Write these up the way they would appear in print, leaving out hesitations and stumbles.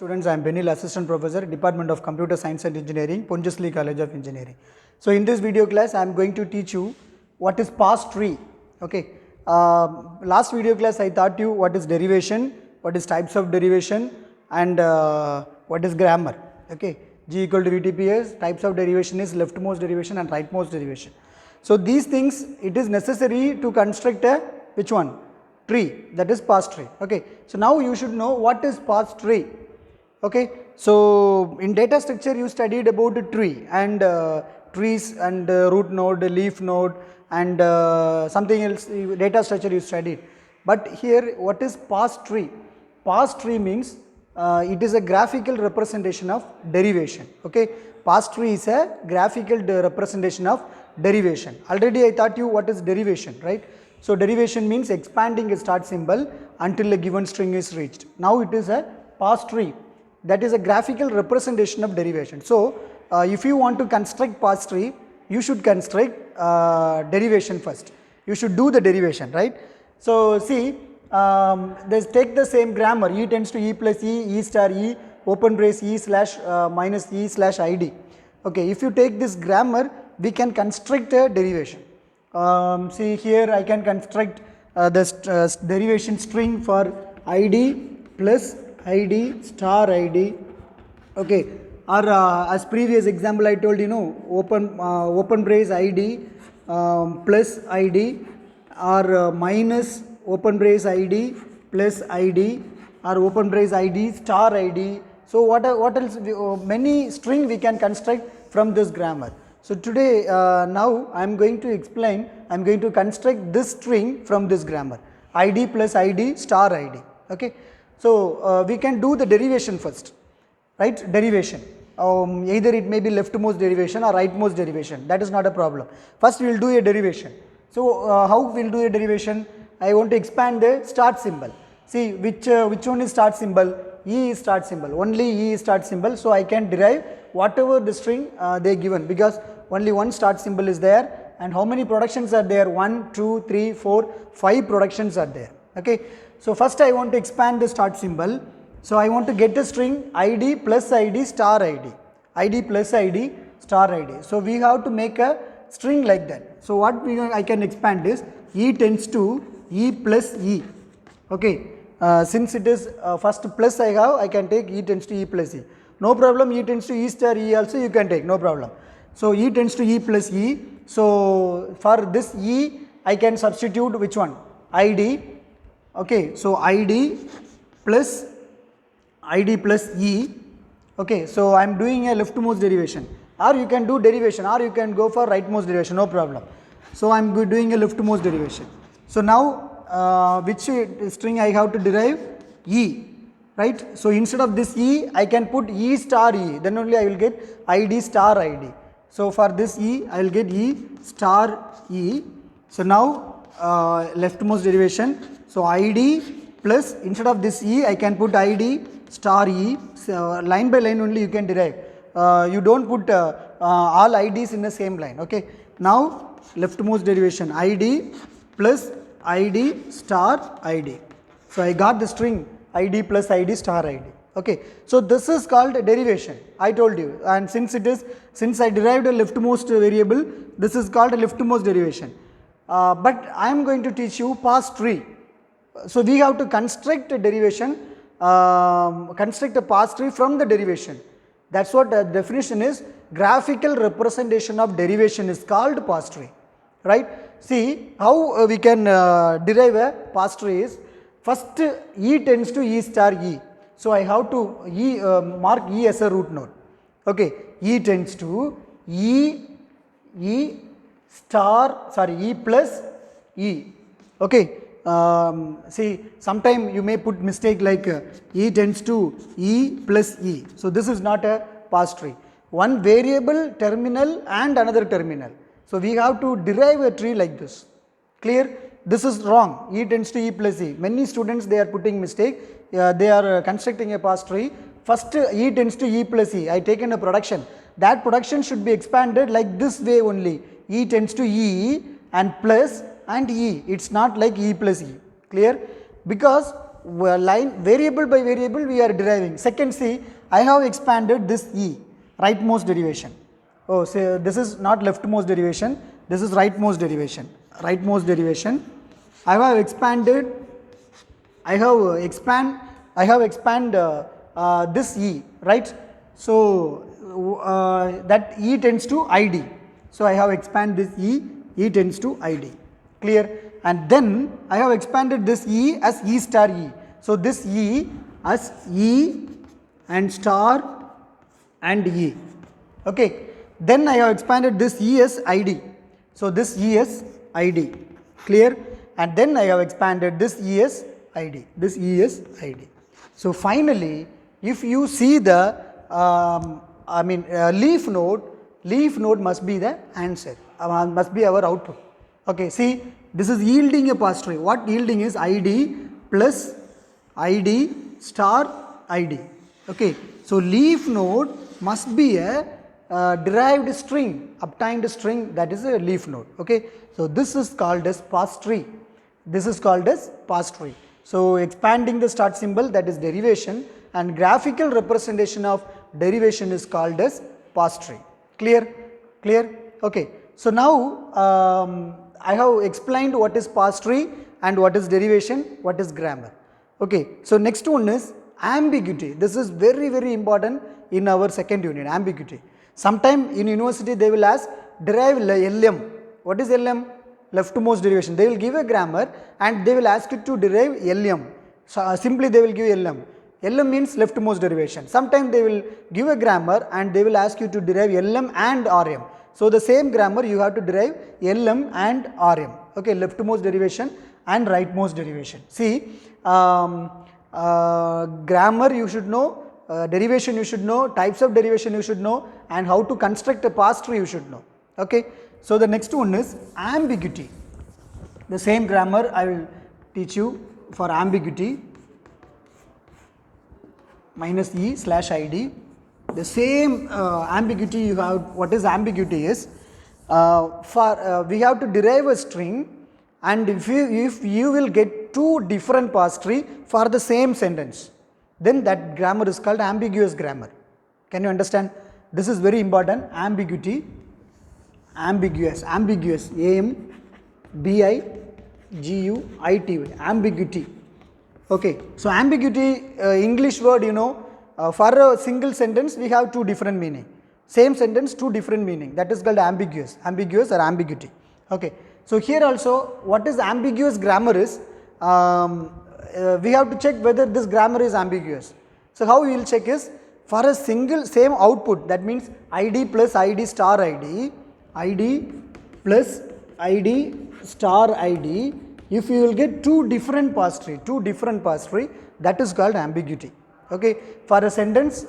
Students, I am Benil, Assistant Professor, Department of Computer Science and Engineering, Pondicherry College of Engineering. So, in this video class, I am going to teach you what is Parse tree. Okay. Last video class, I taught you what is derivation, what is types of derivation, and what is grammar. Okay. G equal to VTPS, types of derivation is leftmost derivation and rightmost derivation. So, these things it is necessary to construct a which one? Tree, that is Parse tree. Okay. So, now you should know what is Parse tree. Okay. So, in data structure you studied about the tree and trees and root node, leaf node and something else data structure you studied. But here what is Parse tree? Parse tree means it is a graphical representation of derivation. Okay. Parse tree is a graphical representation of derivation. Already I taught you what is derivation, right? So, derivation means expanding a start symbol until a given string is reached. Now, it is a Parse tree, that is a graphical representation of derivation. So, if you want to construct Parse tree, you should construct derivation first. You should do the derivation, right? So, see, let's take the same grammar, E tends to E plus E, E star E, open brace E slash minus E slash ID. Okay, if you take this grammar, we can construct a derivation. See here I can construct the derivation string for ID plus ID star ID, okay, or as previous example I told open brace ID plus ID or minus open brace ID plus ID or open brace ID star ID. So, what else many string we can construct from this grammar. So, today now I am going to explain, I am going to construct this string from this grammar ID plus ID star ID. Okay. So, we can do the derivation first, right? Derivation, either it may be leftmost derivation or rightmost derivation, that is not a problem. First we will do a derivation. So, how we will do a derivation? I want to expand the start symbol. See which one is start symbol? E is start symbol, only E is start symbol. So, I can derive whatever the string they given, because only one start symbol is there and how many productions are there? 1, 2, 3, 4, 5 productions are there. Okay. So, first I want to expand the start symbol. So, I want to get a string ID plus ID star ID, ID plus ID star ID. So, we have to make a string like that. So, what I can expand is E tends to E plus E. Okay. Since it is first plus I can take E tends to E plus E. No problem, E tends to E star E also you can take, no problem. So, E tends to E plus E. So, for this E I can substitute which one? ID. Okay. So, ID plus E. Okay. So, I am doing a leftmost derivation, or you can do derivation, or you can go for rightmost derivation, no problem. So, I am doing a leftmost derivation. So, now which string I have to derive? E, right. So, instead of this E I can put E star E, then only I will get ID star ID. So, for this E I will get E star E. So, now leftmost derivation. So, ID plus instead of this E I can put ID star E. So, line by line only you can derive. You do not put all IDs in the same line. Okay. Now, leftmost derivation ID plus ID star ID. So, I got the string ID plus ID star ID. Okay. So, this is called a derivation, I told you, and since I derived a leftmost variable, this is called a leftmost derivation. But I am going to teach you Parse tree. So, we have to construct a derivation, construct a Parse tree from the derivation. That is what the definition is. Graphical representation of derivation is called Parse tree, right. See how we can derive a Parse tree is, first E tends to E star E. So, I have to mark E as a root node. Okay. E tends to E plus E. Okay. See, sometime you may put mistake like E tends to E plus E. So, this is not a Parse tree. One variable terminal and another terminal. So, we have to derive a tree like this. Clear? This is wrong. E tends to E plus E. Many students they are putting mistake. They are constructing a Parse tree. First E tends to E plus E. I taken a production. That production should be expanded like this way only. E tends to E and plus and E. It is not like E plus E. Clear? Because line variable by variable we are deriving. Second, see, I have expanded this E, rightmost derivation. Oh, so this is not leftmost derivation, this is rightmost derivation. Rightmost derivation. I have expanded this E, right? So that E tends to ID. So I have expanded this E tends to ID. Clear? And then I have expanded this E as E star E. So this E as E and star and E. Okay. Then I have expanded this E as ID. So this E as ID. Clear? And then I have expanded this E as ID. This E as ID. So finally, if you see the leaf node must be the answer, must be our output. Okay, see, this is yielding a parse tree. What yielding is ID plus ID star ID. Okay, so leaf node must be a derived string, obtained string, that is a leaf node. Okay, so this is called as parse tree. This is called as parse tree. So expanding the start symbol, that is derivation, and graphical representation of derivation is called as parse tree. Clear? Clear? Okay. So now I have explained what is parse tree and what is derivation, what is grammar. Okay. So next one is ambiguity. This is very, very important in our second unit, ambiguity. Sometime in university they will ask derive LM. What is LM? Leftmost derivation. They will give a grammar and they will ask you to derive LM. So simply they will give LM. LM means leftmost derivation. Sometimes they will give a grammar and they will ask you to derive LM and RM. So the same grammar you have to derive LM and RM. Okay, leftmost derivation and rightmost derivation. See, grammar you should know, derivation you should know, types of derivation you should know, and how to construct a parse tree you should know. Okay. So the next one is ambiguity. The same grammar I will teach you for ambiguity. Minus E slash ID. The same ambiguity you have. What is ambiguity is we have to derive a string, and if you will get two different parse tree for the same sentence, then that grammar is called ambiguous grammar. Can you understand? This is very important. Ambiguity. Ambiguous. AMBIGUITY. Ambiguity. Okay. So ambiguity, English word, you know, for a single sentence we have two different meaning. Same sentence, two different meaning. That is called ambiguous. Ambiguous or ambiguity. Okay. So here also, what is ambiguous grammar is, we have to check whether this grammar is ambiguous. So how we will check is, for a single same output, that means ID plus ID star ID, ID plus ID star ID, if you will get two different parse tree, that is called ambiguity. Okay. For a sentence,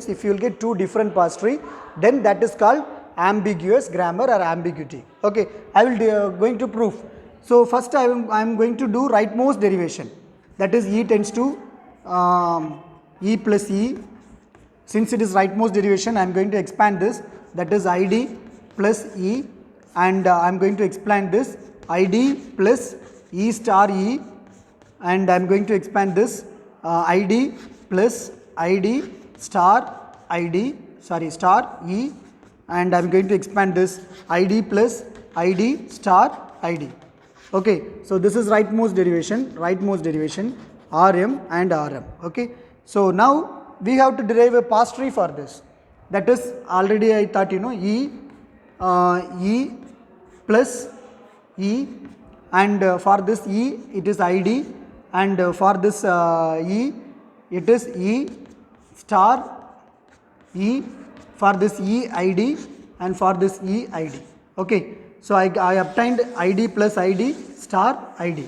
if you will get two different parse tree, then that is called ambiguous grammar or ambiguity. Okay. I will going to prove. So first I am going to do rightmost derivation, that is E tends to E plus E. Since it is rightmost derivation, I am going to expand this, that is ID plus E, and I am going to expand this ID plus E star E, and I am going to expand this ID plus ID star ID, star E, and I am going to expand this ID plus ID star ID. Okay. So this is rightmost derivation, RM and RM. Okay. So now we have to derive a parse tree for this. That is, already I thought you know, E plus E, and for this E it is ID, and for this E it is E star E, for this E ID, and for this E ID. Okay. So I obtained ID plus ID star ID.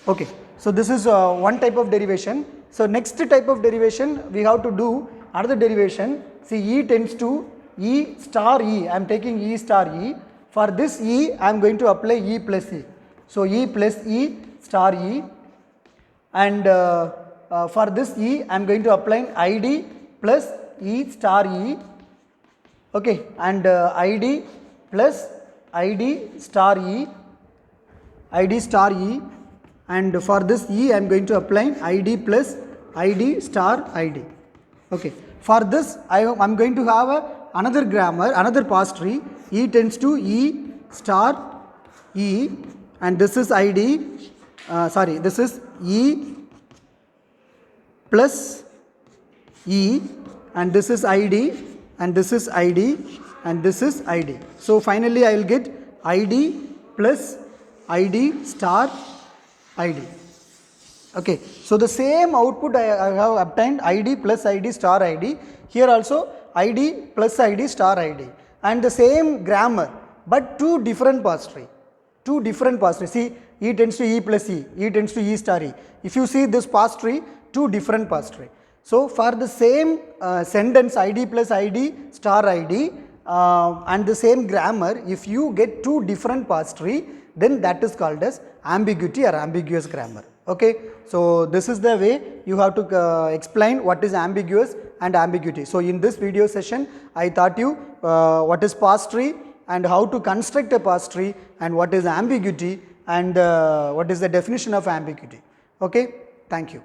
Okay. So this is one type of derivation. So next type of derivation we have to do another derivation. See, E tends to E star E. I am taking E star E. For this E, I am going to apply E plus E. So E plus E star E, and for this E, I am going to apply ID plus E star E. Okay, and ID plus ID star E, and for this E I am going to apply ID plus ID star ID. Okay. For this I am going to have another grammar, another parse tree. E tends to E star E, and this is ID, this is E plus E, and this is ID, and this is ID, and this is ID. So finally I will get ID plus ID star ID. Okay, so the same output I have obtained, ID plus ID star ID. Here also ID plus ID star ID, and the same grammar, but two different parse tree. Two different parse tree. See, E tends to E plus E, E tends to E star E. If you see this parse tree, two different parse tree. So for the same sentence ID plus ID star ID and the same grammar, if you get two different parse tree, then that is called as ambiguity or ambiguous grammar. Okay, so this is the way you have to explain what is ambiguous and ambiguity. So in this video session, I taught you what is parse tree and how to construct a parse tree, and what is ambiguity, and what is the definition of ambiguity. Okay, thank you.